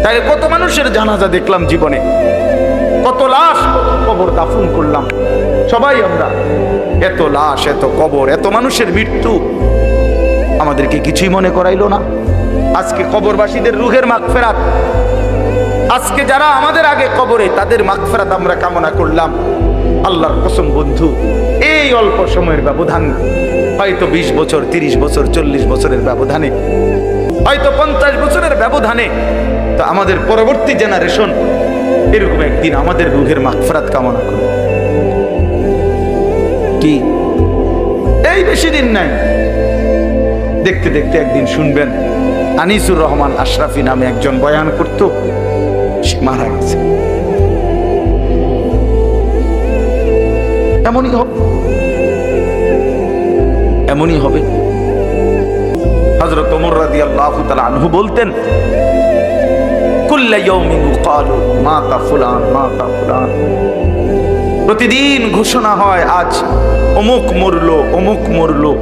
তাই কত মানুষের জানাজা দেখলাম জীবনে, কত লাশ, কত কবর দাফন করলাম সবাই আমরা। এত লাশ, এত কবর, এত মানুষের মৃত্যু আমাদেরকে কিছুই মনে করাইলো না। আজকে কবরবাসীদের রুহের মাগফিরাত, আজকে যারা আমাদের আগে কবরে তাদের মাগফিরাত আমরা কামনা করলাম। আল্লাহর কসম বন্ধু, এই অল্প সময়ের ব্যবধান, হয়তো 20 বছর, 30 বছর, 40 বছরের ব্যবধানে, হয়তো 50 বছরের ব্যবধানে, তো আমাদের পরবর্তী জেনারেশন এরকম একদিন আমাদের রুহের মাগফিরাত কামনা করবে। কি এই বেশি দিন নাই, দেখতে দেখতে একদিন শুনবেন আনিসুর রহমান আশরাফি নামে একজন বয়ান করত, সে মারা গেছে। এমনই হবে, এমনই হবে। হযরত ওমর রাদিয়াল্লাহু তাআলা আনহু বলতেন, কুল্লা ইয়াউমিন ইউকালু মাতা ফুলান মাতা ফুলান, প্রতিদিন ঘোষণা হয় আজ অমুক মরলো, অমুক মরলো।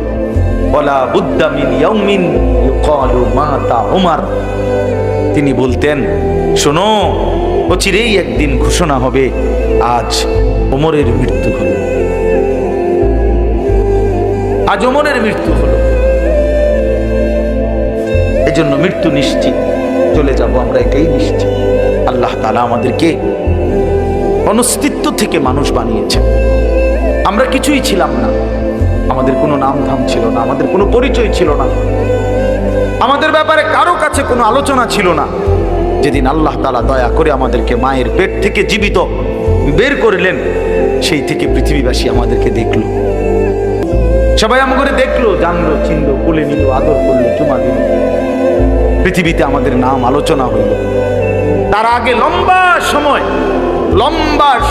ওয়ালা বুদ্দা মিন ইয়াউমিন ইউকালু মাতা উমর, তিনি বলতেন শোনো, অচিরেই একদিন ঘোষণা হবে আজ ওমরের মৃত্যু হলো, আজ ওমরের মৃত্যু হলো। এজন্য মৃত্যু নিশ্চিত, চলে যাব আমরা, এটাই নিশ্চিত। আল্লাহ তাআলা আমাদেরকে অনস্তিত্ব থেকে মানুষ বানিয়েছেন। আমরা কিছুই ছিলাম না, আমাদের কোনো নাম ধাম ছিল না, আমাদের কোনো পরিচয় ছিল না, আমাদের ব্যাপারে কারো কাছে কোনো আলোচনা ছিল না। যেদিন আল্লাহ তাআলা দয়া করে আমাদেরকে মায়ের পেট থেকে জীবিত বের করলেন, সেই থেকে পৃথিবীবাসী আমাদেরকে দেখলো, সবাই আমাকে দেখলো, জানলো, চিনলো, কোলে নিল, আদর করলো, চুমা দিল, পৃথিবীতে আমাদের নাম আলোচনা হইল। তার আগে লম্বা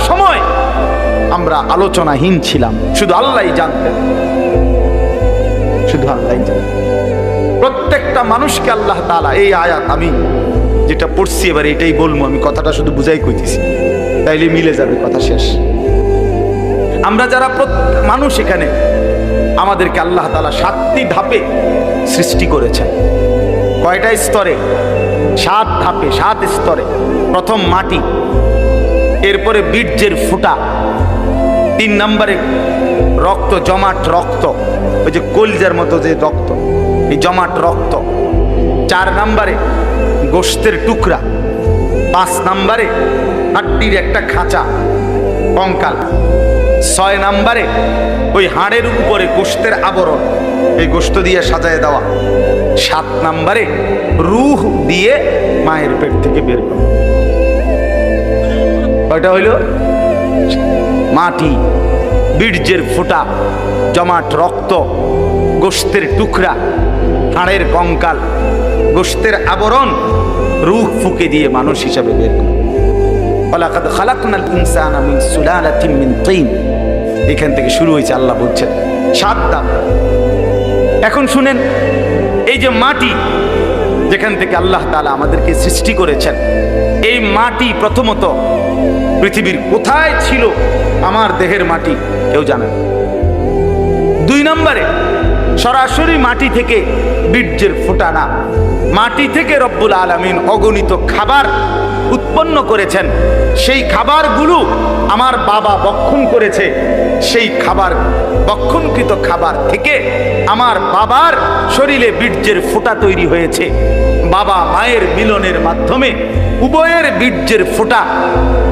সময় আমরা আলোচনাহীন ছিলাম, শুধু আল্লাহই জানতেন, শুধু আল্লাহই জানতেন। প্রত্যেকটা মানুষকে আল্লাহ তাআলা, এই আয়াত আমি যেটা পড়ছি এবার এটাই বলবো, আমি কথাটা শুধু বুঝাই কইতেছি, তাইলে মিলে যাবে, কথা শেষ। আমরা যারা মানুষ এখানে, আমাদেরকে আল্লাহ তাআলা 7টি ধাপে সৃষ্টি করেছেন। কয়টা স্তরে? 7 ধাপে, 7 স্তরে। প্রথম মাটি, এরপরে বীর্যের ফুটা, 3 নম্বরে রক্ত, জমাট রক্ত, ওই যে কলজার মতো যে রক্ত, এই জমাট রক্ত। 4 নম্বরে গোশতের টুকরা। 5 নম্বরে হাড্ডির একটা খাঁচা, কঙ্কাল। 6 নম্বরে ওই হাড়ের উপরে গোশতের আবরণ, এই গোশত দিয়ে সাজায় দেওয়া। 7 নম্বরে রূহ দিয়ে মায়ের পেট থেকে বের করা। কয়টা হইল? মাটি, বীর্যের ফোঁটা, জমাট রক্ত, গোশতের টুকরা, হাড়ের কঙ্কাল, গোশতের আবরণ, রূহ ফুঁকে দিয়ে মানুষ হিসাবে বের করা। ওয়ালাকাদ খালাকনাল ইনসানা মিন সুলালাতিন মিন তিন, এখান থেকে শুরু হয়েছে। আল্লাহ বলছেন 7 ধাপ। এখন শুনেন, এই যে মাটি যেখান থেকে আল্লাহ তাআলা আমাদেরকে সৃষ্টি করেছেন, এই মাটি প্রথমত পৃথিবীর কোথায় ছিল? আমার দেহের মাটি কেউ জানে না। 2 নম্বরে সরাসরি মাটি থেকে বীর্যের ফোঁটা না, মাটি থেকে রব্বুল আলামিন অগণিত খাবার উৎপন্ন করেছেন। সেই খাবারগুলো আমার বাবা ভক্ষণ করেছে, সেই খাবার, ভক্ষণকৃত খাবার থেকে আমার বাবার শরীরে বীর্যের ফোঁটা তৈরি হয়েছে। বাবা মায়ের মিলনের মাধ্যমে উভয়ের বীর্যের ফোঁটা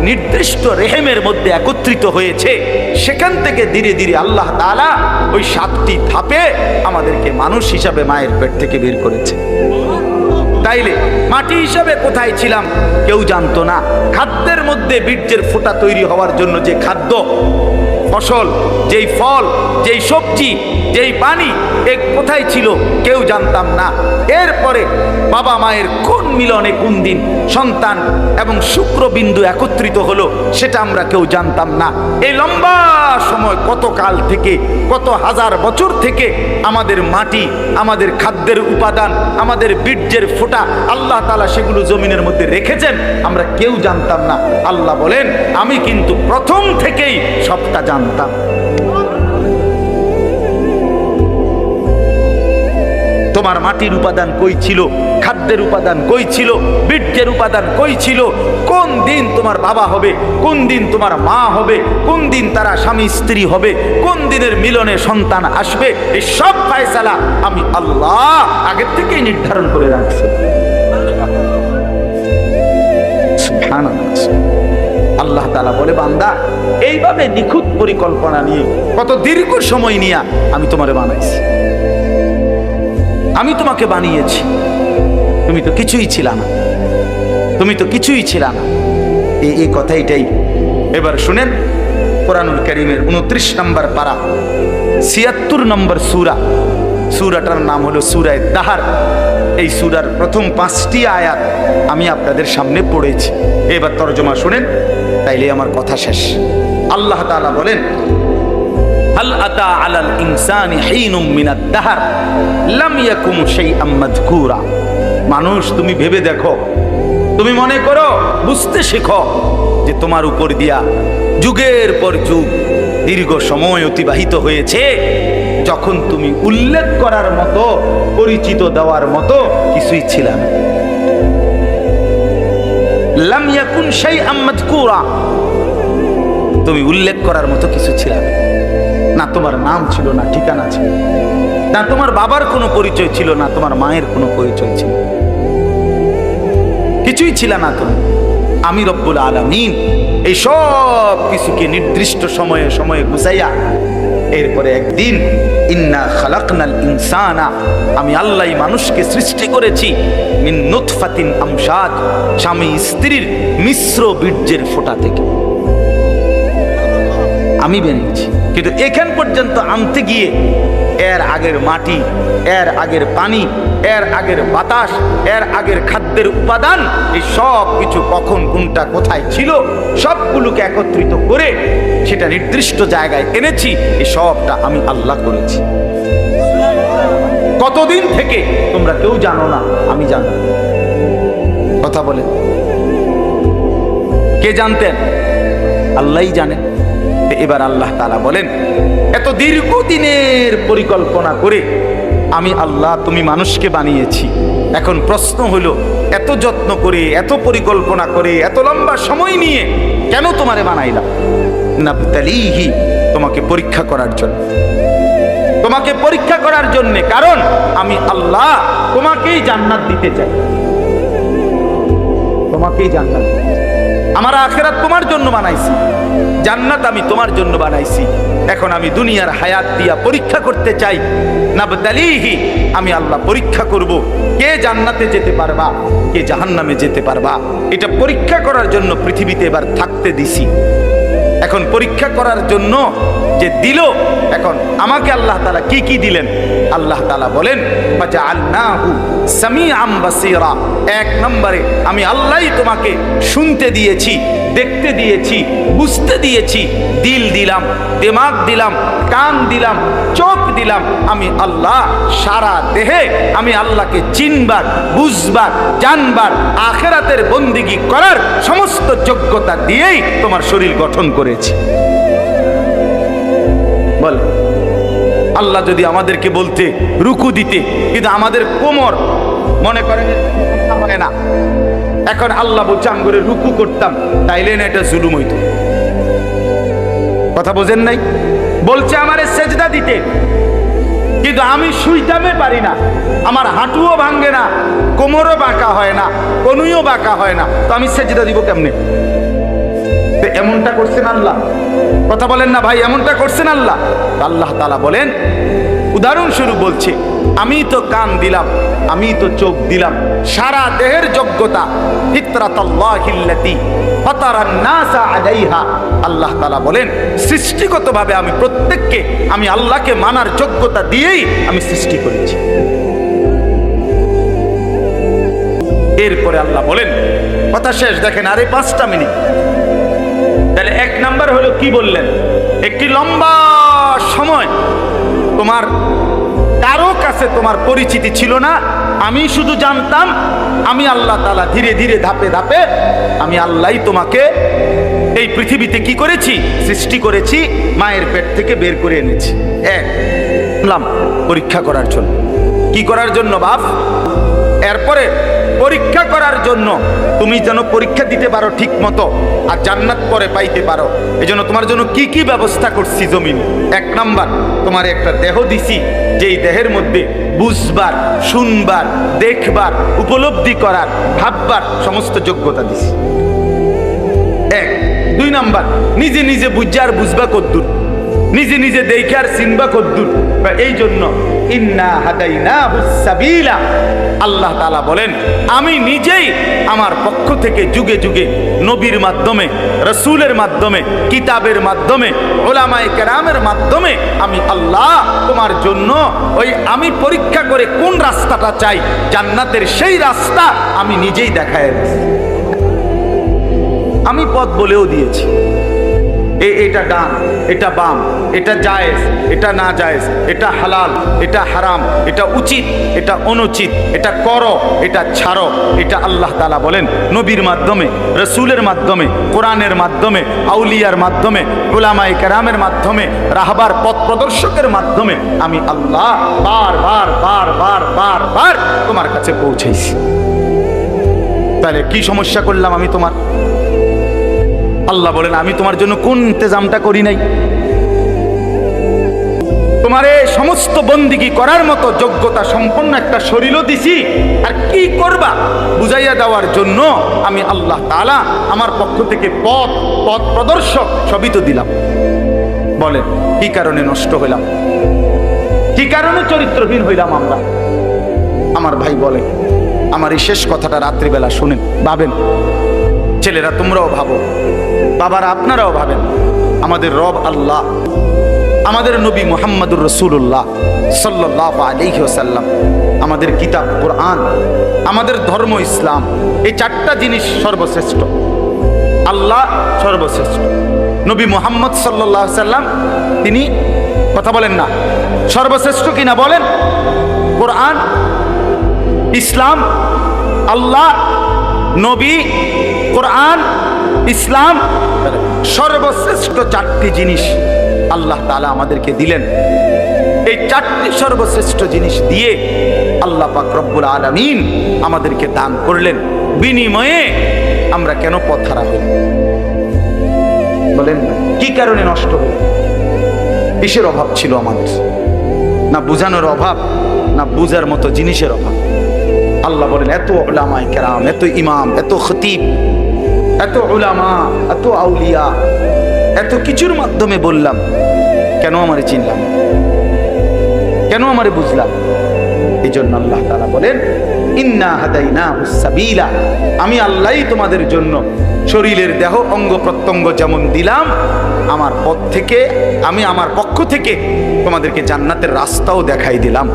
নির্দিষ্ট রেহেমের মধ্যে একত্রিত হয়েছে। সেখান থেকে ধীরে ধীরে আল্লাহ তাআলা ওই 7টি ধাপে আমাদেরকে মানুষ হিসাবে মায়ের পেট থেকে বের করেছে। তাইলে মাটি হিসাবে কোথায় ছিলাম কেউ জানতো না। খাদ্যের মধ্যে বীর্যের ফোঁটা তৈরি হওয়ার জন্য যে খাদ্য, ফসল, যেই ফল, যেই সবজি, যেই পানি, এ কোথায় ছিল কেউ জানতাম না। এরপরে বাবা মায়ের কোন মিলনে কোন দিন সন্তান এবং শুক্রবিন্দু একত্রিত হলো সেটা আমরা কেউ জানতাম না। এই লম্বা সময়, কত কাল থেকে, কত হাজার বছর থেকে আমাদের মাটি, আমাদের খাদ্যের উপাদান, আমাদের বীর্যের ফোঁটা আল্লাহ তাআলা সেগুলো জমিনের মধ্যে রেখেছেন, আমরা কেউ জানতাম না। আল্লাহ বলেন, আমি কিন্তু প্রথম থেকেই সবটা জানতাম। তোমার মাটির উপাদান কই ছিল, খাদ্যের উপাদান কই ছিল, বীর্যের উপাদান কই ছিল, কোন দিন তোমার বাবা হবে, কোন দিন তোমার মা হবে, কোন দিন তারা স্বামী স্ত্রী হবে, কোন দিনের মিলনে সন্তান আসবে, এই সব ফয়সালা আমি আল্লাহ আগের থেকেই নির্ধারণ করে রাখছি। আল্লাহ তাআলা বলে, বান্দা এইভাবে নিখুঁত পরিকল্পনা নিয়ে কত দীর্ঘ সময় নিয়ে আমি তোমারে বানাইছি, আমি তোমাকে বানিয়েছি। তুমি তো কিছুই ছিল না, তুমি তো কিছুই ছিল না। এই কথাইটাই এবার শুনেন, কোরআনুল কারীমের 29 নম্বর পারা 76 নম্বর সূরা, সূরাটার নাম হলো সূরা দাহর। এই সূরার প্রথম 5টি আয়াত আমি আপনাদের সামনে পড়েছি, এবার তরজমা শুনেন, তাইলে আমার কথা শেষ। আল্লাহ তাআলা বলেন, হাল আতা আলাল ইনসানি হিনুম মিনাদ দাহর লাম ইয়াকুম শাইআম মাযকুরা। মানুষ, তুমি ভেবে দেখো, তুমি মনে করো, বুঝতে শেখো যে তোমার উপর দিয়া যুগের পর যুগ দীর্ঘ সময় অতিবাহিত হয়েছে যখন তুমি উল্লেখ করার মতো, পরিচিত দেওয়ার মতো কিছুই ছিল না। লাম ইয়াকুন শাইআম মাযকুরা, তুমি উল্লেখ করার মতো কিছু ছিল না। না তোমার নাম ছিল, না ঠিকানা ছিল, না তোমার বাবার কোনো পরিচয় ছিল, না তোমার মায়ের কোনো পরিচয় ছিল, কিছুই ছিল না তুমি। আমি রব্বুল আলামিন এই সব কিছুকে নির্দিষ্ট সময়ে সময়ে গুছাইয়া এরপরে একদিন, ইন্না খালাকনাল ইনসানা, আমি আল্লাহ মানুষকে সৃষ্টি করেছি, মিন নুতফাতিন আমশাজ, স্বামী স্ত্রীর মিশ্র বীর্যের ফোঁটা থেকে আমি বানিয়েছি। কিন্তু এখান পর্যন্ত আনতে গিয়ে এর আগের মাটি, এর আগের পানি, এর আগের বাতাস, এর আগের খাদ্যের উপাদান, এই সব কিছু কখন কোনটা কোথায় ছিল সবগুলোকে একত্রিত করে সেটা নির্দিষ্ট জায়গায় এনেছি। এই সবটা আমি আল্লাহ করেছি। কতদিন থেকে তোমরা কেউ জানো না, আমি জানি। কথা বলে কে জানতেন? আল্লাহই জানেন। এবার আল্লাহ তাআলা বলেন, এত দীর্ঘদিনের পরিকল্পনা করে আমি আল্লাহ তুমি মানুষকে বানিয়েছি। এখন প্রশ্ন হলো, এত যত্ন করে, এত পরিকল্পনা করে, এত লম্বা সময় নিয়ে কেন তোমারে বানাইলাম? নাবতালিহি, তোমাকে পরীক্ষা করার জন্য, তোমাকে পরীক্ষা করার জন্য। কারণ আমি আল্লাহ তোমাকেই জান্নাত দিতে চাই, তোমাকেই জান্নাত দিতে চাই। আমার আখিরাত তোমার জন্য বানাইছি, জান্নাত আমি তোমার জন্য বানাইছি। এখন আমি দুনিয়ার হায়াত দিয়া পরীক্ষা করতে চাই। নাবতালিহি, আমি আল্লাহ পরীক্ষা করব, কে জান্নাতে যেতে পারবা, কে জাহান্নামে যেতে পারবা। এটা পরীক্ষা করার জন্য পৃথিবীতে এবার থাকতে দিছি। এখন পরীক্ষা করার জন্য যে দিল, এখন আমাকে আল্লাহ তাআলা কি কি দিলেন? আল্লাহ তাআলা বলেন, ফাজআলনাহু সামিআম বাসীরা। এক নম্বরে আমি আল্লাহই তোমাকে শুনতে দিয়েছি, দেখতে দিয়েছি, বুঝতে দিয়েছি। দিল দিলাম, দিমাগ দিলাম, কান দিলাম, চোখ দিলাম। আমি আল্লাহ সারা দেহে আমি আল্লাহকে চিনবার, বুঝবার, জানবার, আখিরাতের বন্দেগী করার সমস্ত যোগ্যতা দিয়েই তোমার শরীর গঠন করেছি। বল, আল্লাহ যদি আমাদেরকে বলতে রুকু দিতে, কিন্তু আমাদের কোমর মনে করেন হয় না, এখন আল্লাহ বলছে আমি করে রুকু করতাম, তাইলে না এটা জুলুম হইতো। কথা বোঝেন নাই? বলছে আমারে সেজদা দিতে, কিন্তু আমি শুইতামে পারি না, আমার হাঁটুও ভাঙ্গে না, কোমরও বাঁকা হয় না, কনুইও বাঁকা হয় না, তো আমি সেজদা দিব কেমনে? এমনটা করছেন আল্লাহ? কথা বলেন না ভাই, এমনটা করছেন আল্লাহ? আল্লাহ তাআলা বলেন, উদাহরণস্বরূপ বলছে, আমি তো কান দিলাম, আমি তো চোখ দিলাম, সারা দেহের যোগ্যতা ফিতরাতাল্লাহিল্লাতী ফাতারান নাসা আলাইহা। আল্লাহ তাআলা বলেন, সৃষ্টিগতভাবে আমি প্রত্যেককে আমি আল্লাহকে মানার যোগ্যতা দিয়েই আমি সৃষ্টি করেছি। এরপরে আল্লাহ বলেন, কথা শেষ, দেখেন আরে 5টা মিনিট। তাহলে এক নাম্বার হলো কি বললেন? একটি লম্বা সময় তোমার কারো কাছে তোমার পরিচিতি ছিল না, আমি শুধু জানতাম আমি আল্লাহ তাআলা ধীরে ধীরে ধাপে ধাপে আমি আল্লাহই তোমাকে এই পৃথিবীতে কি করেছি? সৃষ্টি করেছি, মায়ের পেট থেকে বের করে এনেছি। পরীক্ষা করার জন্য। কি করার জন্য বাপ? এরপরে পরীক্ষা করার জন্য, তুমি যেন পরীক্ষা দিতে পারো ঠিক মতো আর জান্নাত পরে পাইতে পারো, এই জন্য তোমার জন্য কি কি ব্যবস্থা করছি জমিন। 1 নাম্বার, তোমার একটা দেহ দিছি, যেই দেহের মধ্যে বুঝবার, শুনবার, দেখবার, উপলব্ধি করার, ভাববার সমস্ত যোগ্যতা দিছি। 1। 2 নাম্বার, নিজে নিজে বুঝা আর বুঝবা কদ্দুর, নিজে নিজে দেখে আর চিনবা কদ্দুর। এই জন্য ইন্না হাদাইনাহুস সাবিলা, আল্লাহ তাআলা বলেন আমি নিজেই আমার পক্ষ থেকে যুগে যুগে নবীর মাধ্যমে, রাসূলের মাধ্যমে, কিতাবের মাধ্যমে, উলামায়ে কেরামের মাধ্যমে আমি আল্লাহ তোমার জন্য ওই আমি পরীক্ষা করে কোন রাস্তাটা চাই, জান্নাতের সেই রাস্তা আমি নিজেই দেখায় দিয়েছি। আমি পথ বলেও দিয়েছি, এটা ডান, এটা বাম, এটা জায়েজ, এটা না জায়েজ, এটা হালাল, এটা হারাম, এটা উচিত, এটা অনুচিত, এটা করো, এটা ছাড়ো। এটা আল্লাহ তাআলা বলেন নবীর মাধ্যমে, রাসূলের মাধ্যমে, কোরআনের মাধ্যমে, আউলিয়ার মাধ্যমে, উলামায়ে কেরামের মাধ্যমে, রাহবার পথ প্রদর্শকের মাধ্যমে আমি আল্লাহ বারবার বারবার বারবার তোমার কাছে পৌঁছেছি। তাহলে কি সমস্যা করলাম আমি তোমার? আল্লাহ বলেন আমি তোমার জন্য কোন ইন্তজামটা করি নাই? তোমার এই সমস্ত বন্দিগি করার মতো যোগ্যতা সম্পন্ন একটা শরীরও দিছি, আর কি করবা বুঝাইয়া দেওয়ার জন্য আমি আল্লাহ তাআলা আমার পক্ষ থেকে পথ প্রদর্শক সবই তো দিলাম। বলেন কি কারণে নষ্ট হইলাম? কি কারণে চরিত্রহীন হইলাম আমরা? আমার ভাই বলে, আমার এই শেষ কথাটা রাত্রিবেলা শুনেন, ভাবেন, ছেলেরা তোমরাও ভাবো, বাবারা আপনারাও ভাবেন। আমাদের রব আল্লাহ, আমাদের নবী মুহাম্মদুর রাসূলুল্লাহ সাল্লাল্লাহু আলাইহি ওয়াসাল্লাম, আমাদের কিতাব কোরআন, আমাদের ধর্ম ইসলাম, এই 4টা জিনিস সর্বশ্রেষ্ঠ। আল্লাহ সর্বশ্রেষ্ঠ, নবী মুহাম্মদ সাল্লাল্লাহু আলাইহি ওয়াসাল্লাম তিনি, কথা বলেন না, সর্বশ্রেষ্ঠ কিনা বলেন? কোরআন, ইসলাম, আল্লাহ, নবী, কোরআন, ইসলাম, সর্বশ্রেষ্ঠ 4টি জিনিস আল্লাহ তাআলা আমাদেরকে দিলেন। এই 4টি সর্বশ্রেষ্ঠ জিনিস দিয়ে আল্লাহ পাক রব্বুল আলামিন আমাদেরকে দান করলেন। বিনিময়ে আমরা কেন পথহারা হই? বলেন কি কারণে নষ্ট হল? কিসের অভাব ছিল আমাদের? না বুঝানোর অভাব, না বুঝার মতো জিনিসের অভাব। আল্লাহ বলেন এত উলামায়ে কেরাম, এত ইমাম, এত খতিব, এত উলামা, এত আউলিয়া, এত কিছুর মাধ্যমে বললাম, কেন আমারে চিনলাম, কেন আমারে বুঝলাম? এই জন্য আল্লাহ তাআলা বলেন ইন্না হাদাইনাহুস সাবিলা, আমি আল্লাহই তোমাদের জন্য শরীরের দেহ অঙ্গ প্রত্যঙ্গ যেমন দিলাম, আমার পথ থেকে, আমি আমার পক্ষ থেকে তোমাদেরকে জান্নাতের রাস্তাও দেখাই দিলাম।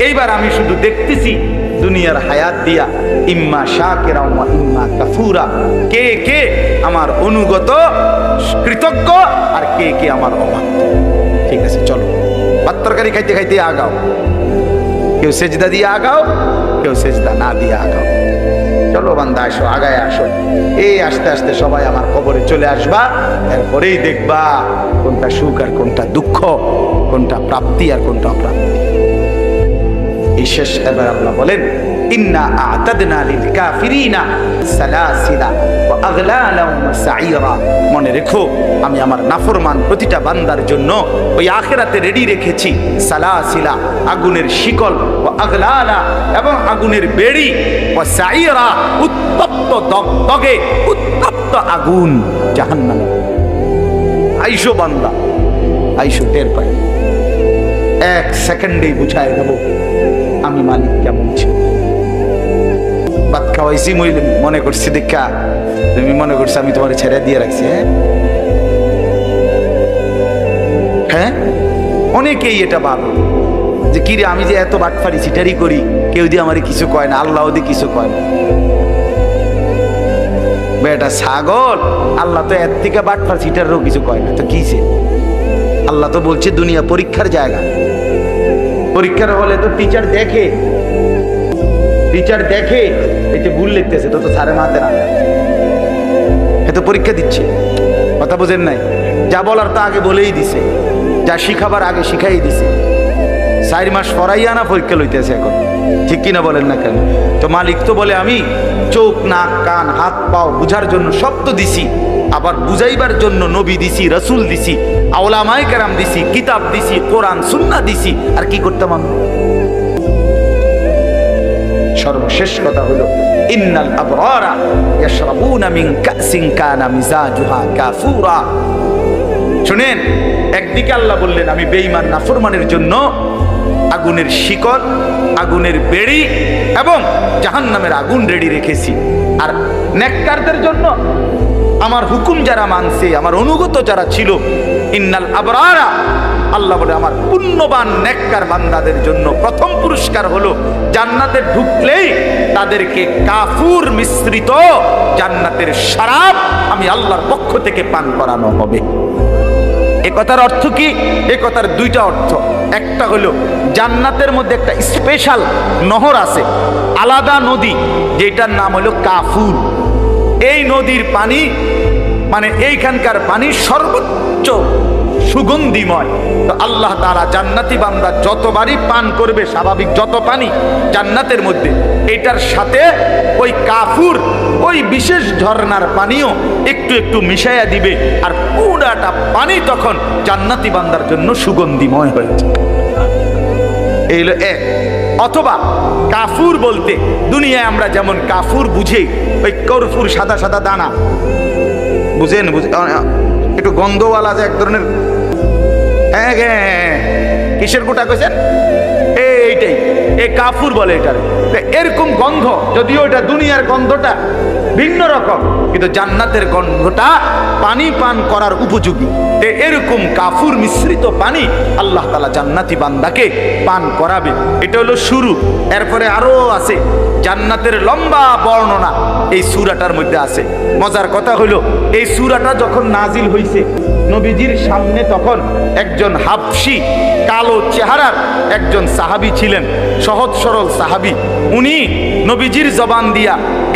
এইবার আমি শুধু দেখতেছি দুনিয়ার হায়াত দিয়া ইম্মা শাকিরা ওয়া ইম্মা কাফুরা, কে কে আমার অনুগত কৃতজ্ঞ আর কে কে আমার অবাধ্য। ঠিক আছে, চলো ভাত তরকারি খাইতে খাইতে আগাও, কেউ সেজদা দিয়ে আগাও, কেউ সেজদা না দিয়ে আগাও। চলো বান্দা আসো, আগায় আসো। এই আস্তে আস্তে সবাই আমার কবরে চলে আসবা, এরপরেই দেখবা কোনটা সুখ আর কোনটা দুঃখ, কোনটা প্রাপ্তি আর কোনটা অপ্রাপ্তি। এই শেষ এবার আল্লাহ বলেন ইন্না আ'তাদনা লিল কাফিরিনা সালাসিলা ওয়া আগলালা ওয়া সাইরা, মনে রেখো আমি আমার নাফরমান প্রতিটা বান্দার জন্য ওই আখিরাতে রেডি রেখেছি সালাসিলা, আগুনের শিকল, ওয়া আগলালা, এবং আগুনের বেড়ি, ওয়া সাইরা, উত্তপ্ত দগদগে উত্তপ্ত আগুন জাহান্নামে। আইসো বান্দা, আইসো, টের পাই, 1 সেকেন্ডেই বুঝাই দেব আমি মালিক কেমন ছিল। ভাত খাওয়াইছি মনে করছি দেখা, তুমি মনে করছো আমি তোমার ছেড়ে দিয়ে রাখছি। হ্যাঁ, অনেকেই এটা ভাবে যে কিরে আমি যে এত বাটফারি চিটারি করি, কেউ দিয়ে আমার কিছু কয় না, আল্লাহ দিয়ে কিছু কয় না। বেটা ছাগল, আল্লাহ তো এর থেকে বাটফার চিটারও কিছু কয় না, তো কিছে? আল্লাহ তো বলছে দুনিয়া পরীক্ষার জায়গা। পরীক্ষার হলে তো টিচার দেখে, এতে ভুল লিখতেছে তো সারে মাতে না, এত পরীক্ষা দিচ্ছে। কথা বোঝেন নাই? যা বলার তো আগে বলেই দিছে, যা শিখাবার আগে শিখাই দিছে। 4 মাস পড়াইয়া না পরীক্ষা লইতেছে এখন। ঠিক কিনা বলেন না কেন? তো মালিক তো বলে আমি চোখ নাক কান হাত পাও বুঝার জন্য সব তো দিছি, আবার বুঝাইবার জন্য নবী দিছি, রসুল দিছি, আউলামায়ে কেরাম দিছি, কিতাব দিছি, কোরআন সুন্নাহ দিছি। আর কি করতাম আমি? সর্বশেষ কথা হলো ইন্নাল আবরারা ইয়াশরাবুনা মিন কাসিন কানা মিজাজুহা কাফুরা। শুনেন, একদিকে আল্লাহ বললেন আমি বেঈমান নাফরমানের জন্য আগুনের শিকল, আগুনের বেড়ি এবং জাহান্নামের আগুন রেডি রেখেছি, আর নেককারদের জন্য আমার হুকুম যারা মানছে, আমার অনুগত যারা ছিল, ইন্নাল আবরারা, আল্লাহ বলে আমার পুণ্যবান নেককার বান্দাদের জন্য প্রথম পুরস্কার হলো জান্নাতে ঢুকলেই তাদেরকে কাফুর মিশ্রিত জান্নাতের শরাব আমি আল্লাহর পক্ষ থেকে পান করানো হবে। এ কথার অর্থ কি? এ কথার দুইটা অর্থ। একটা হলো জান্নাতের মধ্যে একটা স্পেশাল নহর আছে, আলাদা নদী, যেটার নাম হলো কাফুর। এই নদীর পানি মানে এইখানকার পানি সর্বোচ্চ সুগন্ধিময়। তো আল্লাহ তাআলা জান্নাতি বান্দা যতবারই পান করবে, স্বাভাবিক যত পানি জান্নাতের মধ্যে, এটার সাথে ওই কাফুর, ওই বিশেষ ঝর্ণার পানিও একটু একটু মিশাইয়া দিবে, আর পুরাটা পানি তখন জান্নাতি বান্দার জন্য সুগন্ধিময় হয়েছে। এই হলো এক। অথবা কাফুর বলতে দুনিয়ায় আমরা যেমন কাফুর বুঝি, ওই কর্পূর সাদা সাদা দানা, বুঝেন? একটু গন্ধওয়ালা, যে এক ধরনের, হ্যাঁ হ্যাঁ, কিসের গোটা কইছেন? এইটাই এই কাফুর বলে এটার। এরকম গন্ধ, যদিও এটা দুনিয়ার গন্ধটা ভিন্ন রকম, কিন্তু জান্নাতের গন্ধটা পানি পান করার উপযোগী। এরকম কাফুর মিশ্রিত পানি আল্লাহ তাআলা জান্নাতি বান্দাকে পান করাবে। এটা হলো শুরু। এরপরে আরো আছে জান্নাতের লম্বা বর্ণনা এই সূরাটার মধ্যে আছে। মজার কথা হলো এই সূরাটা যখন নাজিল হইছে, নবীজির সামনে তখন একজন হাবশী কালো চেহারার একজন সাহাবী ছিলেন, সহজ সরল সাহাবী। উনি নবীজির জবান দিয়া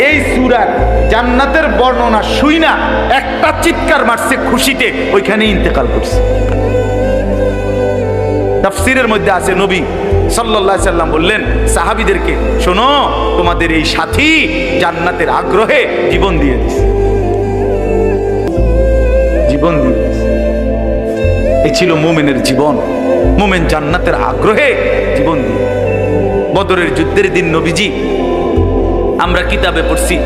এই সূরার জান্নাতের বর্ণনা শুইনা একটা চিৎকার মারছে খুশিতে, ওইখানে ইন্তেকাল করছে। তাফসীরের মধ্যে আছে নবী সাল্লাল্লাহু আলাইহি সাল্লাম বললেন সাহাবীদেরকে, শোনো, তোমাদের এই সাথী জান্নাতের আগ্রহে জীবন দিয়ে দিছে, জীবন দিয়ে দিছে। এই ছিল মুমিনের জীবন। মুমিন জান্নাতের আগ্রহে জীবন দিয়ে। বদরের যুদ্ধের দিন নবীজি, আমরা কিতাবে পড়ছি,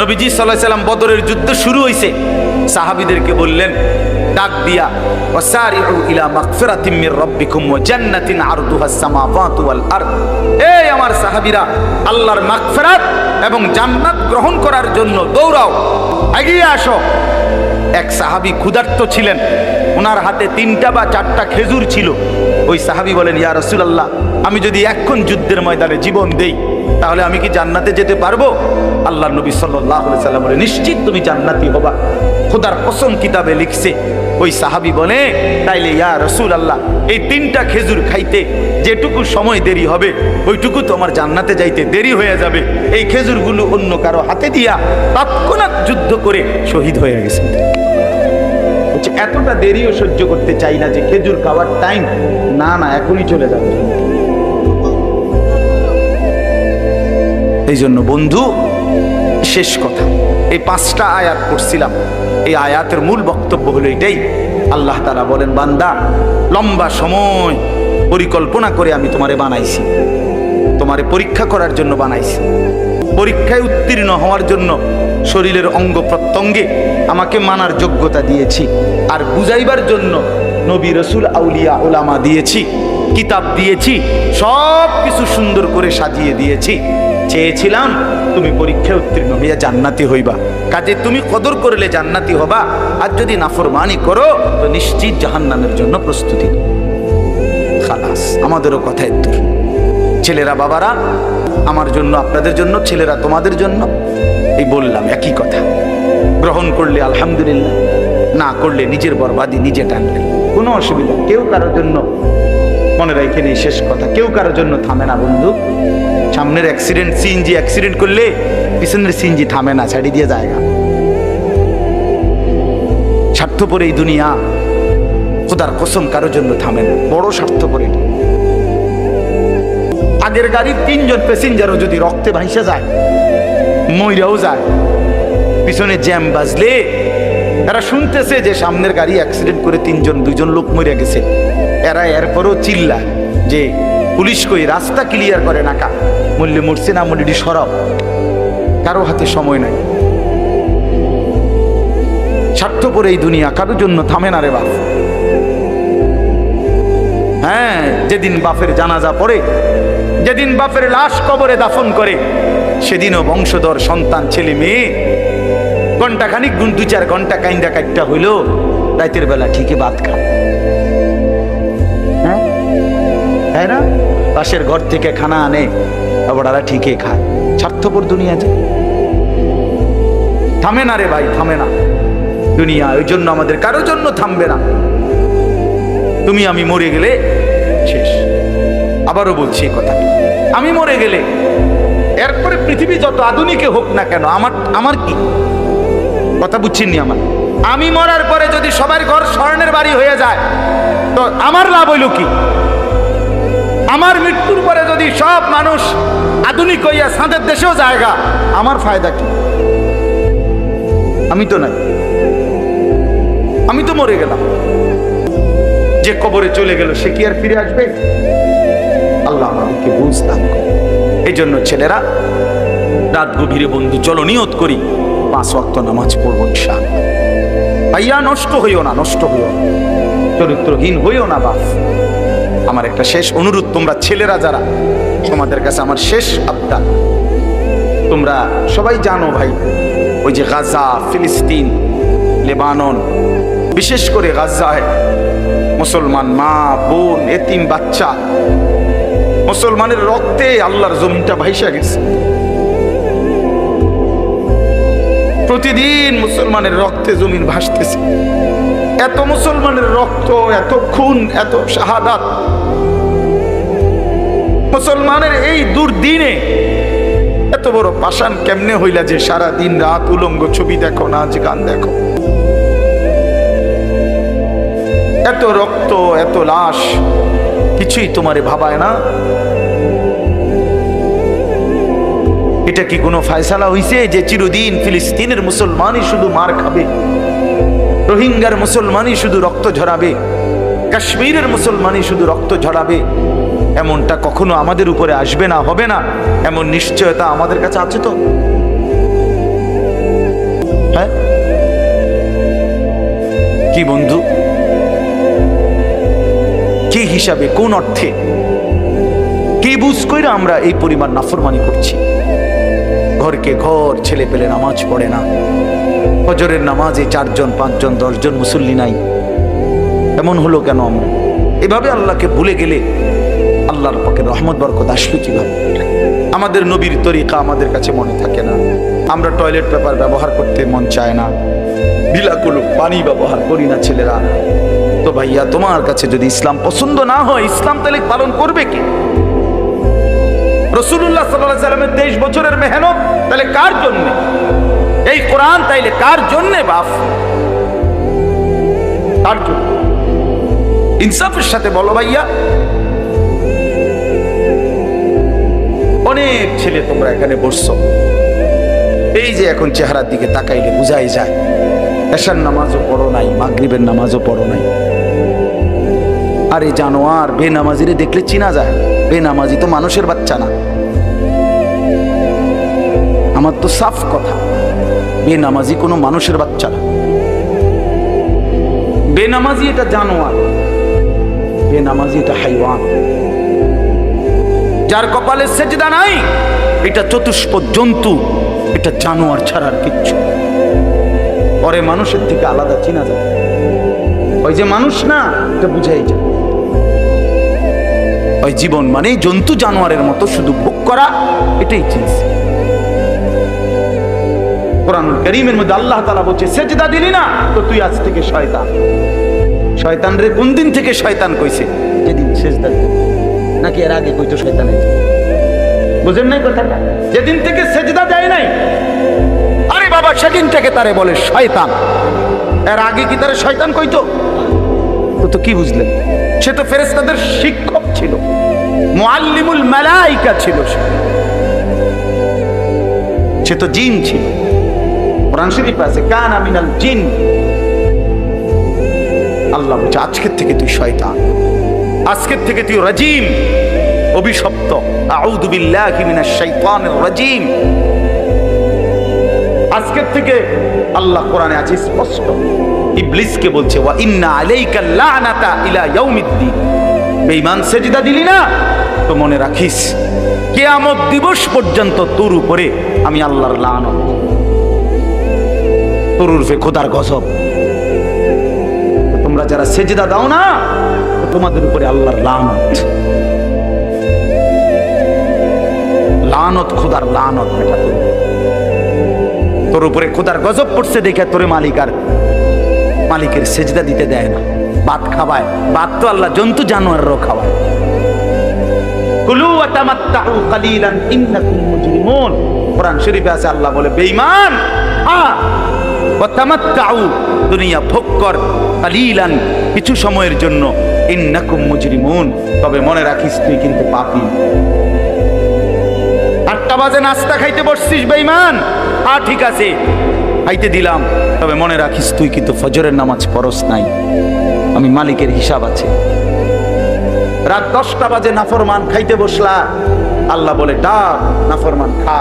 নবীজি সাল্লাল্লাহু আলাইহি সাল্লাম বদরের যুদ্ধ শুরু হইছে, সাহাবীদেরকে বললেন ডাক দিয়া, ওয়াসারিউ ইলা মাগফিরাতিম মির রাব্বিকুম ওয়া জান্নাতিন আরদুহাস সামাওয়াতু ওয়াল আরদ। এই আমার সাহাবীরা, আল্লাহর মাগফিরাত এবং জান্নাত গ্রহণ করার জন্য দৌড়াও, এগিয়ে আসো। এক সাহাবী ক্ষুধার্ত ছিলেন, ওনার হাতে 3টা বা 4টা খেজুর ছিল। ওই সাহাবী বলেন, ইয়া রাসূলুল্লাহ, আমি যদি এখন যুদ্ধের ময়দানে জীবন দেই তাহলে আমি কি জান্নাতে যেতে পারবো? আল্লাহর নবী সাল্লাল্লাহু আলাইহি সাল্লাম বলে, নিশ্চিত তুমি জান্নাতি হবা, খোদার কসম কিতাবে লিখছে। ওই সাহাবী বলে, তাইলে ইয়া রাসূলুল্লাহ, এই 3টা খেজুর খাইতে যেটুকু সময় দেরি হবে ওইটুকু তো আমার জান্নাতে যাইতে দেরি হয়ে যাবে। এই খেজুরগুলো অন্য কারো হাতে দিয়া তৎক্ষণাৎ যুদ্ধ করে শহীদ হয়ে গেছে। এতটা দেরিও সহ্য করতে চাই না যে খেজুর খাওয়ার টাইম, না না, এখনই চলে যাবে। এই জন্য বন্ধু, শেষ কথা, এই 5টা আয়াত পড়ছিলাম, এই আয়াতের মূল বক্তব্য হলো এটাই। আল্লাহ তাআলা বলেন, বান্দা, লম্বা সময় পরিকল্পনা করে আমি তোমারে বানাইছি, তোমারে পরীক্ষা করার জন্য বানাইছি। পরীক্ষায় উত্তীর্ণ হওয়ার জন্য শরীরের অঙ্গ প্রত্যঙ্গে আমাকে মানার যোগ্যতা দিয়েছি, আর বুঝাইবার জন্য নবী রসুল আউলিয়া ওলামা দিয়েছি, কিতাব দিয়েছি, সব কিছু সুন্দর করে সাজিয়ে দিয়েছি। চেয়েছিলাম তুমি পরীক্ষায় উত্তীর্ণ হইয়া জান্নাতি হইবা, কাজে তুমি কদর করলে জান্নাতি হবা, আর যদি নাফরমানি করো তো নিশ্চিত জাহান্নামের জন্য প্রস্তুতি। খালাস, আমাদেরও কথায় দূর। ছেলেরা বাবারা আমার জন্য, আপনাদের জন্য, ছেলেরা তোমাদের জন্য, এই বললাম একই কথা। গ্রহণ করলে আলহামদুলিল্লাহ, না করলে নিজের বরবাদি নিজে টানলেন, কোনো অসুবিধা। কেউ কারোর জন্য, মনে রাখেন এই শেষ কথা, কেউ কারোর জন্য থামে না বন্ধু। সামনের অ্যাক্সিডেন্ট, সিএনজি অ্যাক্সিডেন্ট করলে পিছনের সিএনজি থামে না, ছাড়ি দিয়ে জায়গা। স্বার্থপর এই দুনিয়া, খোদার কসম কারোর জন্য থামে না, বড় স্বার্থপর। আগের গাড়ির 3 জন প্যাসেঞ্জারও যদি রক্তে ভাইসা যায়, মইরাও যায়, পিছনে জ্যাম বাজলে এরা শুনতেছে যে সামনের গাড়ি অ্যাক্সিডেন্ট করে 2জন লোক মরে গেছে, এরা এরপরও চিল্লায় যে পুলিশ কই, রাস্তা ক্লিয়ার করে নাকা, মরলে মরছে, না মরলে সরাও। কারো হাতে সময় নাই, স্বার্থপর এই দুনিয়া, কারোর জন্য থামে না রে বাপ। হ্যাঁ, যেদিন বাপের জানাজা পড়ে, যেদিন বাপের লাশ কবরে দাফন করে, সেদিনও বংশধর সন্তান ছেলে মেয়ে ঘন্টাখানিক 2-4 ঘন্টা কাইন্দা কাইটটা হইল, রাতের বেলা ঠিকই ভাত খায়। হ্যাঁ, তাই না? পাশের ঘর থেকে খানা আনে, আবার ওরা ঠিকই খায়। স্বার্থপর দুনিয়া যে থামে না রে ভাই, থামে না দুনিয়া। ওই জন্য আমাদের কারোর জন্য থামবে না। তুমি আমি মরে গেলে শেষ। আবারও বলছি এই কথা, আমি মরে গেলে এরপরে পৃথিবী যত আধুনিকে হোক না কেন, আমার কি কথা বুঝছেননি? আমি মরার পরে যদি সবার ঘর স্বর্ণের বাড়ি হয়ে যায়, তো আমার লাভ হইল কি? আমার মৃত্যুর পরে যদি সব মানুষ আধুনিক হইয়া সাঁদের দেশেও জায়গা, আমার ফায়দা কি? আমি তো নাই, আমি তো মরে গেলাম। যে কবরে চলে গেল সে কি আর ফিরে আসবে? আল্লাহ আমাদেরকে বুঝতাম। এই জন্য ছেলেরা, রাত গভীরে বন্ধু চলো নিয়ত করি 5 ওয়াক্ত নামাজ পড়বো ইনশাআল্লাহ। ভাইয়া নষ্ট হইও না, নষ্ট হইও না, চরিত্রহীন হইও না বাপ। আমার একটা শেষ অনুরোধ, তোমরা ছেলেরা যারা, তোমাদের কাছে আমার শেষ আবদার, তোমরা সবাই জানো ভাই, ওই যে গাজা, ফিলিস্তিন, লেবানন, বিশেষ করে গাজায় মুসলমান মা বোন, এতিম বাচ্চা, মুসলমানের রক্তে আল্লাহর জমিনটা ভাইসা গেছে। প্রতিদিন মুসলমানের রক্তে জমিন ভাসতেছে। এত মুসলমানের রক্ত, এত খুন, এত শাহাদাত, মুসলমানের এই দুর্দিনে এত বড় পাষাণ কেমনে হইলা যে সারা দিন রাত উলঙ্গ ছবি দেখো, নাচ গান দেখো? এত রক্ত, এত লাশ, কিছুই তোমারে ভাবায় না? এটা কি কোনো ফয়সালা হইছে যে চিরদিন ফিলিস্তিনের মুসলমানই শুধু মার খাবে, রোহিঙ্গার মুসলমানই শুধু রক্ত ঝরাবে, কাশ্মীরের মুসলমানই শুধু রক্ত ঝরাবে? এমনটা কখনো আমাদের উপরে আসবে না, হবে না, এমন নিশ্চয়তা আমাদের কাছে আছে তো? হ্যাঁ কি বন্ধু, কি হিসাবে, কোন অর্থে, কি বুঝ কইরা আমরা এই পরিমাণ নাফরমানি করছি? ঘরকে ঘর, ছেলে পেলে নামাজ পড়ে না, ফজরের নামাজে 4 জন 5 জন 10 জন মুসল্লি নাই। এমন হলো কেন? আমরা এভাবে আল্লাহকে ভুলে গেলে আল্লাহর পাকের রহমত বরকত আসলো কিভাবে? আমাদের নবীর তরিকা আমাদের কাছে মনে থাকে না, আমরা টয়লেট পেপার ব্যবহার করতে মন চায় না, বিলাকুলু পানি ব্যবহার করি না ছেলেরা। তো ভাইয়া, তোমার কাছে যদি ইসলাম পছন্দ না হয়, ইসলাম তাহলে পালন করবে কি? রাসূলুল্লাহ সাল্লাল্লাহু আলাইহি ওয়াসাল্লামের 23 বছরের মেহনত তাহলে কার জন্য? এই কোরআন তাইলে কার জন্য বাপ? কার জন্য? ইনসাফের সাথে বলো ভাইয়া। অনেক ছেলে তোমরা এখানে বসছো, এই যে এখন চেহারার দিকে তাকাইলে বুঝাই যায় এশার নামাজও পড়ো নাই, মাগরিবের নামাজও পড়ো নাই। আরে জানোয়ার, বেনামাজিরে দেখলে চিনা যায়। বেনামাজি তো মানুষের বাচ্চা না। আমার তো সাফ কথা, বেনামাজি কোনো মানুষের বাচ্চা না। বেনামাজি এটা জানোয়ার, বেনামাজি এটা হাইওয়ান। যার কপালে সেজদা নাই এটা চতুষ্পদ জন্তু, এটা জানোয়ার ছাড়ার কিচ্ছু। পরে মানুষের থেকে আলাদা চিনা যায়। ওই যে মানুষ না, এটা বুঝাই যায়। ওই জীবন মানে জন্তু জানোয়ারের মতো শুধু ভোগ করা, এটাই চিনছে। কোরআনুল কারীমের মধ্যে আল্লাহ তাআলা বলছে, সেজদা দিলি না তো তুই আজ থেকে শয়তান। শয়তান রে কোন দিন থেকে শয়তান কইছে? যেদিন সেজদা দিল। নাকি এর আগে কইতো শয়তান? বুঝেন নাই কথাটা? যেদিন থেকে সেজদা দেয় নাই, আরে বাবা সেদিন থেকে তারে বলে শয়তান। এর আগে কি তারে শয়তান কইতো? তো কি বুঝলেন? সে তো ফেরেশতাদের শিক্ষক ছিল, মুআল্লিমুল মালাইকা ছিল সে তো জিন ছিল। কোরআন শরীফে আছে কানা মিনাল জিন। আল্লাহ বলছে আজকের থেকে তুই শয়তান, আজকের থেকে তুই রাজিম, অভিশপ্ত। আউযু বিল্লাহি মিনাশ শাইতানির রাজিম। আজকের থেকে আল্লাহ কোরআনে আছে স্পষ্ট, ইবলিসকে বলছে ওয়া ইন্না আলাইকা লানাতা ইলা ইয়াউমিদ্দিন। বেঈমান সেজদা দিলি না তো মনে রাখিস কিয়ামত দিবস পর্যন্ত তোর উপরে আমি আল্লাহর লানত, তোর উপরে খোদার গজব। তোমরা যারা সেজদা দাও না তোমাদের উপরে আল্লাহর লানত, লানত, খোদার লানত। বেটা তোর উপরে খোদার গজব পড়ছে দেখে তোরে মালিকের সেজদা দিতে দেয় না, ভাত খাওয়ায়। ভাত তো আল্লাহ জন্তু জানোয়ারও খাওয়ায়। কুলু ওয়া তামাত্তাউ কালিলান ইন্নাকুম মুজরিমুন। কোরআন শরীফে আছে আল্লাহ বলে বেঈমান ওয়া তামাত্তাউ, দুনিয়া ভোগ কর, কালিলান, কিছু সময়ের জন্য, ইন্নাকুম মুজরিমুন, তবে মনে রাখিস তুই কিন্তু পাপী। 8টা বাজে নাস্তা খাইতে বসছিস বেঈমান, ঠিক আছে খাইতে দিলাম, তবে মনে রাখিস তুই কিন্তু ফজরের নামাজ পড়স নাই, আমি মালিকের হিসাব আছে। রাত 10টা বাজে নাফরমান খাইতে বসলা, আল্লাহ বলে ডাক নাফরমান খা,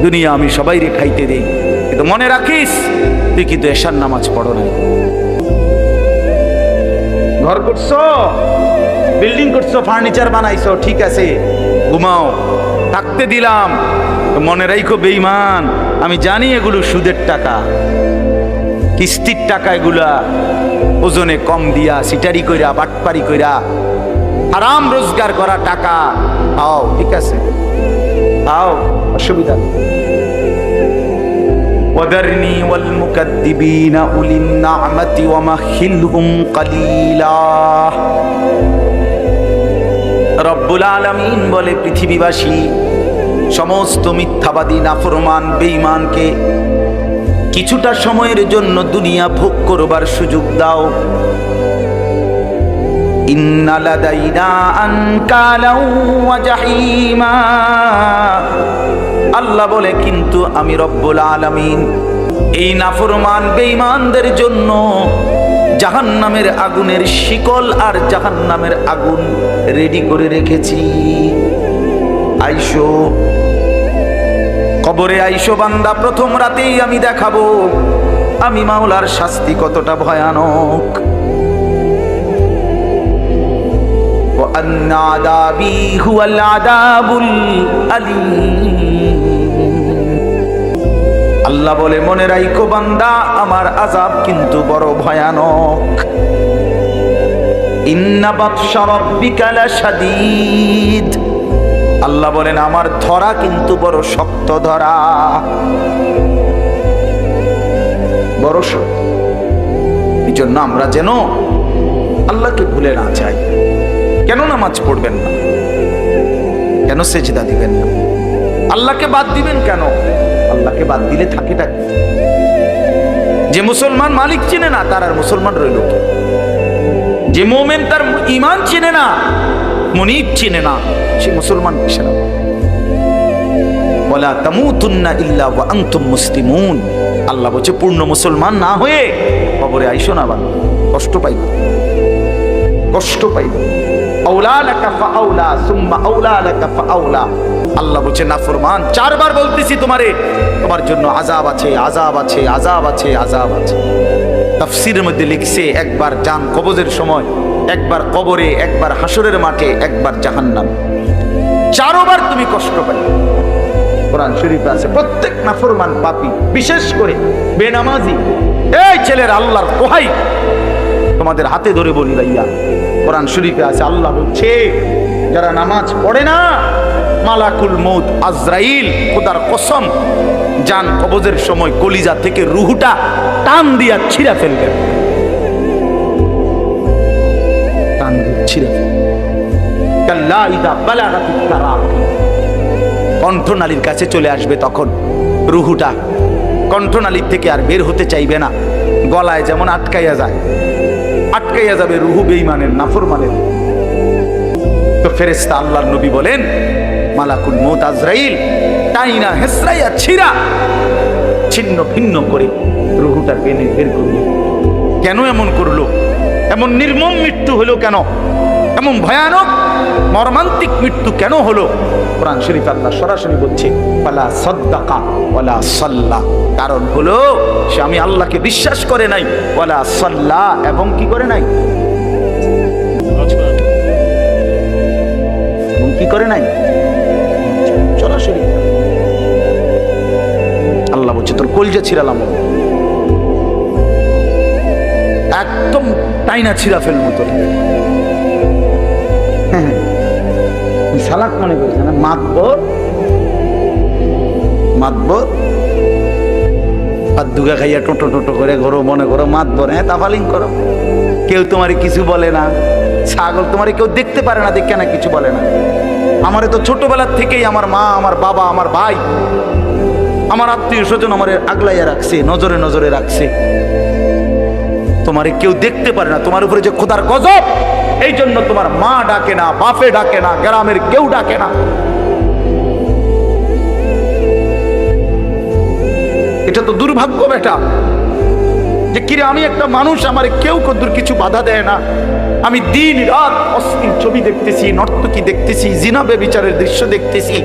দুনিয়া আমি সবাইরে খাইতে দেই, কিন্তু মনে রাখিস তুই কিন্তু এশার নামাজ পড়ো নাই। ঘর করছো, বিল্ডিং করছো, ফার্নিচার বানাইছো, ঠিক আছে ঘুমাও, থাকতে দিলাম, মনে রাখো বেঈমান আমি জানি এগুলো সুদের টাকা, কিস্তির টাকা, এগুলা ওজনে কম দিয়া সিটারি কইরা বাটপারি কইরা হারাম রোজগার করা টাকা। আও ঠিক আছে, আও, অসুবিধা নেই। ওয়াদারনি ওয়াল মুকাদ্দিবিনা উলিন নি'মাতি ওয়া মাহিলহুম কালিলা। রব্বুল আলামিন বলে পৃথিবীবাসী সমস্ত মিথ্যাবাদী নাফরমান বেঈমানকে কিছুটা সময়ের জন্য দুনিয়া ভোগ করবার সুযোগ দাও। ইন্না লাদাইনা আনকালাও ওয়া জাহিমা। আল্লাহ বলে কিন্তু আমি রব্বুল আলামিন এই নাফরমান বেঈমানদের জন্য জাহান্নামের আগুনের শিকল আর জাহান্নামের আগুন রেডি করে রেখেছি। আইসো কবরে, আইসো বান্দা, প্রথম রাতেই আমি দেখাবো আমি মাওলার শাস্তি কতটা ভয়ানক। ওয়া আন্না আযাবি হুয়াল আযাবুল আলীম। আল্লাহ বলে মনে রাখো বান্দা আমার আযাব কিন্তু বড় ভয়ানক। ইন্না বাতশা রাব্বিকা লাশাদীদ। আল্লাহ বলেন আমার ধরা কিন্তু বড় শক্ত ধরা, বড় শক্ত। এই জন্য আমরা যেন আল্লাহকে ভুলে না যাই। কেন নামাজ পড়বেন না? কেন সেজদা দিবেন না? আল্লাহকে বাদ দিবেন কেন? আল্লাহকে বাদ দিলে থাকেটা কি? যে মুসলমান মালিক চিনে না তার আর মুসলমান রইল কি? যে মুমিন তার ঈমান চিনে না, মুনিব চিনে না, সে মুসলমান কিসে না? ওয়ালা তামুতুন্না ইল্লা ওয়া আনতুম মুসলিমুন। আল্লাহ বলছে পূর্ণ মুসলমান না হয়ে কবরে আইসো না বান্দা, কষ্ট পাইবে, কষ্ট পাইবে। আউলা লাকা ফাআউলা সুম্মা আউলা লাকা ফাআউলা। আল্লাহ বলছে নাফরমান 4 বার বলতেছি তোমারে, তোমার জন্য আযাব আছে, আযাব আছে, আযাব আছে, আযাব আছে। তাফসীরের মধ্যে লিখছে একবার জান কবজের সময়, একবার কবরে, একবার হাসরের মাঠে, একবার জাহান্নাম। 4 বার তুমি কষ্ট পাইবে। কোরআন শরীফে আছে প্রত্যেক নাফরমান পাপী, বিশেষ করে বেনামাজি, এই ছেলের আল্লাহর দোহাই তোমাদের হাতে ধরে বলি ভাইয়া, কোরআন শরীফে আছে আল্লাহ বলছে যারা নামাজ পড়ে না, মালাকুল মউত আজরাইল খোদার কসম জান কবজের সময় কলিজা থেকে রুহটা টান দিয়া ছিঁড়া ফেলবে, টান দিয়ে ছিঁড়া ফেলবে। কাল্লা ইযা বালাগাতিত তারাকি। কণ্ঠনালীর কাছে চলে আসবে তখন রুহুটা, কণ্ঠনালীর থেকে আর বের হতে চাইবে না, গলায় যেমন আটকাইয়া যায়, আটকাইয়া যাবে রুহু বেঈমানের, নাফরমানের। তো ফেরেশতা আল্লাহর নবী বলেন, মালাকুল মউত আজরাইল টাইনা হেসরাইয়া ছিঁড়া ছিন্ন ভিন্ন করে রুহুটা টেনে বের করলো। কেন এমন করলো? এমন নির্মম মৃত্যু হলো কেন? এমন ভয়ানক মর্মান্তিক মৃত্যু কেন হলো? কোরআন শরীফ আল্লাহ সরাসরি বলছে, ওয়ালা সাদ্দাকা ওয়ালা সাল্লা। কারণ হলো সে আমি আল্লাহকে বিশ্বাস করে নাই, ওয়ালা সাল্লা, এবং কি করে নাই? এবং কি করে নাই? সরাসরি আল্লাহ বলছে, তোর কলজা ছিড়ালাম, একদম টাইনা ছিঁড়া ফেলবো তোর। সালাক মনে করছে না, মাতবর মাতবর আর দুগা খাইয়া টোটো টোটো করে ঘরো মনে করো মাতবর। হ্যাঁ, তাফালিং করো, কেউ তোমারে কিছু বলে না। ছাগল তোমারে কেউ দেখতে পারে না, দেখে না কিছু বলে না। আমারে তো ছোটবেলার থেকেই আমার মা, আমার বাবা, আমার ভাই, আমার আত্মীয় স্বজন আমার আগলাইয়া রাখছে, নজরে নজরে রাখছে। তোমারে কেউ দেখতে পারে না, তোমার উপরে যে খোদার গজব, এই জন্য তোমার মা ডাকে না, বাপে ডাকে না, গ্রামের কেউ ডাকে না। এটা তো দুর্ভাগ্য বেটা, যে কিরে আমি একটা মানুষ, আমার কেউ কদ্দুর কিছু বাধা দেয় না। আমি দিন রাত অশ্লীল ছবি দেখতেছি, নর্তকী দেখতেছি, জিনা ব্যভিচারের দৃশ্য দেখতেছি,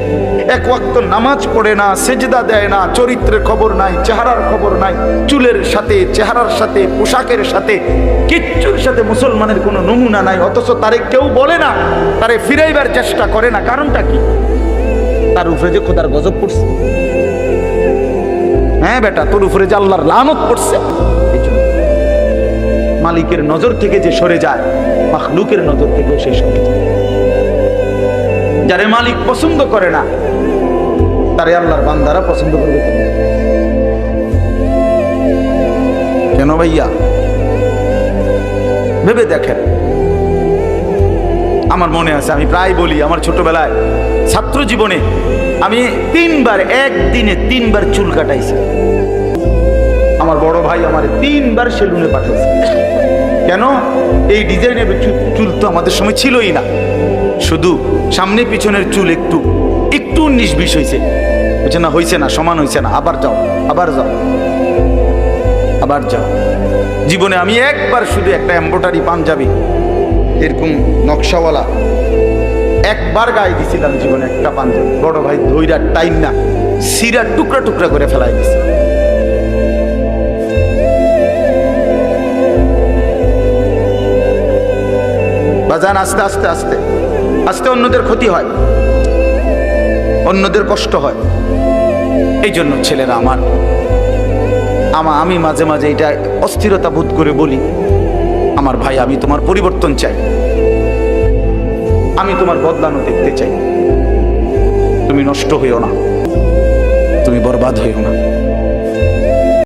এক ওয়াক্ত নামাজ পড়ে না, সেজদা দেয় না, চরিত্রের খবর নাই, চেহারার খবর নাই, চুলের সাথে, চেহারার সাথে, পোশাকের সাথে, কিচ্ছুর সাথে মুসলমানের কোনো নমুনা নাই। অথচ তারে কেউ বলে না, তারে ফিরাইবার চেষ্টা করে না। কারণটা কি? তার উপরে যে খোদার গজব পড়ছে। হ্যাঁ বেটা, তোর উপরে যে আল্লাহর লানত পড়ছে। মালিকের নজর থেকে যে সরে যায়, মাখলুকের নজর থেকে সে সরে যায়। যারে মালিক পছন্দ করে না, তারে আল্লাহর বান্দারা পছন্দ করবে কেন ভাইয়া? ভেবে দেখেন। আমার মনে আছে, আমি প্রায় বলি, আমার ছোটবেলায় ছাত্র জীবনে আমি একদিনে তিনবার চুল কাটাইছি। আমার বড় ভাই আমার 3 বার সেলুনে পাঠাইছে। কেন? এই ডিজাইনের চুল তো আমাদের সময় ছিলই না, শুধু সামনে পিছনের চুল একটু 19-20 হয়েছে। বুঝছে না, হয়েছে না, সমান হয়েছে না, আবার যাও, আবার যাও, আবার যাও। জীবনে আমি একবার শুধু একটা এমব্রয়ডারি পাঞ্জাবি এরকম নকশাওয়ালা একবার গায়ে দিছিলাম জীবনে, একটা পাঞ্জাবি। বড় ভাই ধইরা টাইম না সিরা টুকরা টুকরা করে ফেলাই দিছে। বাজান, আস্তে আস্তে আস্তে আস্তে অন্যদের ক্ষতি হয়, অন্যদের কষ্ট হয়। এই জন্য ছেলেরা আমি মাঝে মাঝে এটা অস্থিরতা বোধ করে বলি, আমার ভাই, আমি তোমার পরিবর্তন চাই, আমি তোমার বদলানো দেখতে চাই। তুমি নষ্ট হইও না, তুমি বরবাদ হইও না।